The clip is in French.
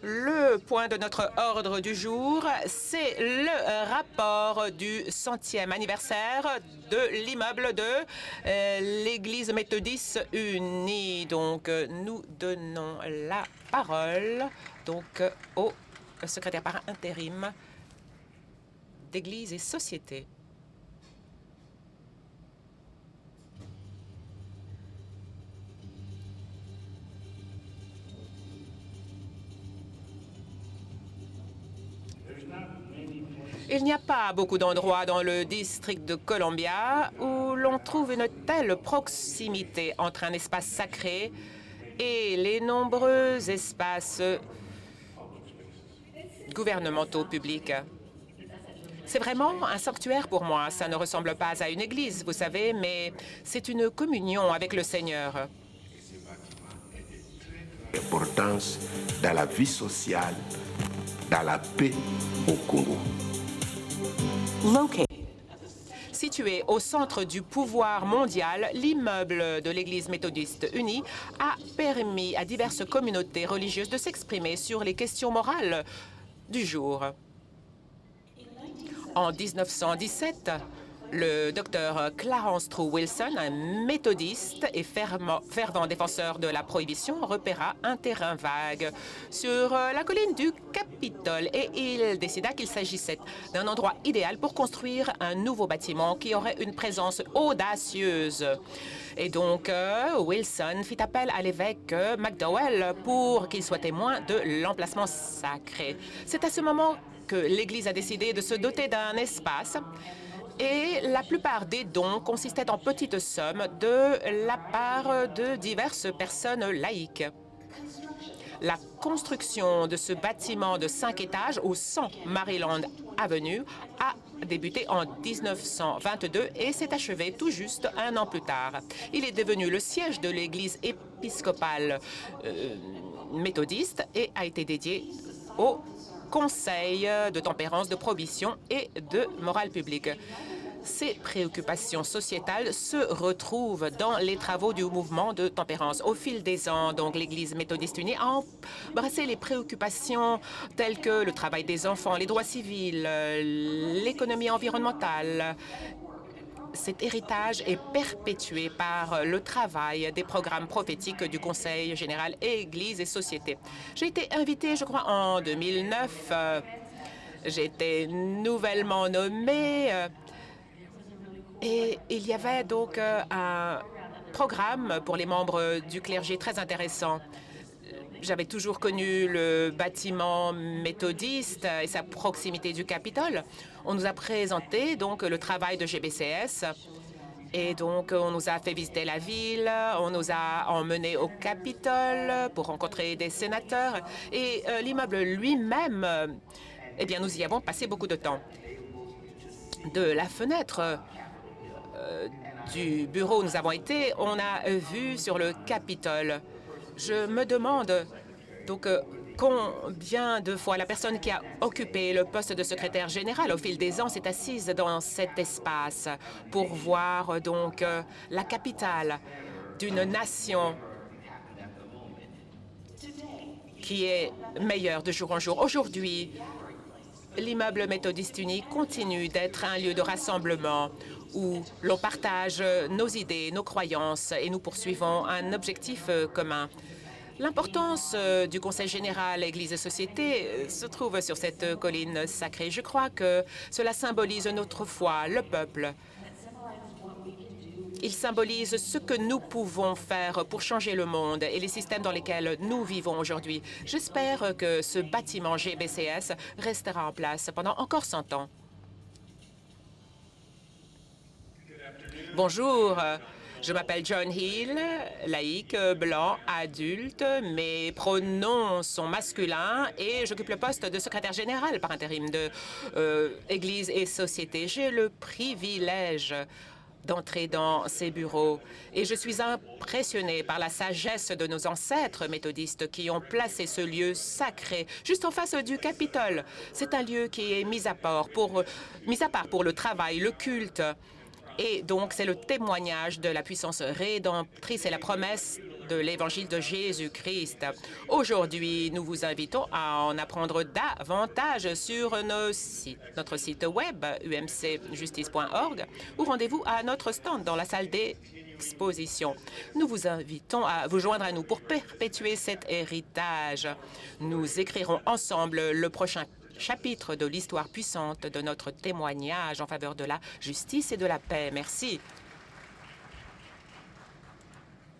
Le point de notre ordre du jour, c'est le rapport du 100e anniversaire de l'immeuble de l'Église méthodiste unie. Donc, nous donnons la parole au secrétaire par intérim d'Église et Société. Il n'y a pas beaucoup d'endroits dans le district de Columbia où l'on trouve une telle proximité entre un espace sacré et les nombreux espaces gouvernementaux publics. C'est vraiment un sanctuaire pour moi. Ça ne ressemble pas à une église, vous savez, mais c'est une communion avec le Seigneur. L'importance dans la vie sociale, dans la paix au Congo. Situé au centre du pouvoir mondial, l'immeuble de l'Église méthodiste unie a permis à diverses communautés religieuses de s'exprimer sur les questions morales du jour. En 1917, le docteur Clarence True Wilson, un méthodiste et fervent défenseur de la prohibition, repéra un terrain vague sur la colline du Capitole et il décida qu'il s'agissait d'un endroit idéal pour construire un nouveau bâtiment qui aurait une présence audacieuse. Et donc, Wilson fit appel à l'évêque McDowell pour qu'il soit témoin de l'emplacement sacré. C'est à ce moment que l'Église a décidé de se doter d'un espace et la plupart des dons consistaient en petites sommes de la part de diverses personnes laïques. La construction de ce bâtiment de 5 étages au 100 Maryland Avenue a débuté en 1922 et s'est achevé tout juste un an plus tard. Il est devenu le siège de l'Église épiscopale méthodiste et a été dédié au Conseil de tempérance, de prohibition et de morale publique. Ces préoccupations sociétales se retrouvent dans les travaux du mouvement de tempérance. Au fil des ans, donc, l'Église méthodiste unie a embrassé les préoccupations telles que le travail des enfants, les droits civils, l'économie environnementale. Cet héritage est perpétué par le travail des programmes prophétiques du Conseil général Église et Société. J'ai été invitée, je crois, en 2009. J'ai été nouvellement nommée et il y avait donc un programme pour les membres du clergé très intéressant. J'avais toujours connu le bâtiment méthodiste et sa proximité du Capitole. On nous a présenté donc le travail de GBCS et donc on nous a fait visiter la ville, on nous a emmenés au Capitole pour rencontrer des sénateurs et l'immeuble lui-même, eh bien nous y avons passé beaucoup de temps. De la fenêtre du bureau où nous avons été, on a vu sur le Capitole. Je me demande donc combien de fois la personne qui a occupé le poste de secrétaire général au fil des ans s'est assise dans cet espace pour voir donc la capitale d'une nation qui est meilleure de jour en jour. Aujourd'hui, l'immeuble méthodiste uni continue d'être un lieu de rassemblement où l'on partage nos idées, nos croyances et nous poursuivons un objectif commun. L'importance du Conseil général Église et Société se trouve sur cette colline sacrée. Je crois que cela symbolise notre foi, le peuple. Il symbolise ce que nous pouvons faire pour changer le monde et les systèmes dans lesquels nous vivons aujourd'hui. J'espère que ce bâtiment GBCS restera en place pendant encore 100 ans. Bonjour, je m'appelle John Hill, laïque, blanc, adulte. Mes pronoms sont masculins et j'occupe le poste de secrétaire général par intérim de Église et Société. J'ai le privilège d'entrer dans ces bureaux et je suis impressionnée par la sagesse de nos ancêtres méthodistes qui ont placé ce lieu sacré juste en face du Capitole. C'est un lieu qui est mis à part pour le travail, le culte, Et donc, c'est le témoignage de la puissance rédemptrice et la promesse de l'Évangile de Jésus-Christ. Aujourd'hui, nous vous invitons à en apprendre davantage sur notre site web umcjustice.org ou rendez-vous à notre stand dans la salle d'exposition. Nous vous invitons à vous joindre à nous pour perpétuer cet héritage. Nous écrirons ensemble le prochain chapitre de l'histoire puissante de notre témoignage en faveur de la justice et de la paix. Merci.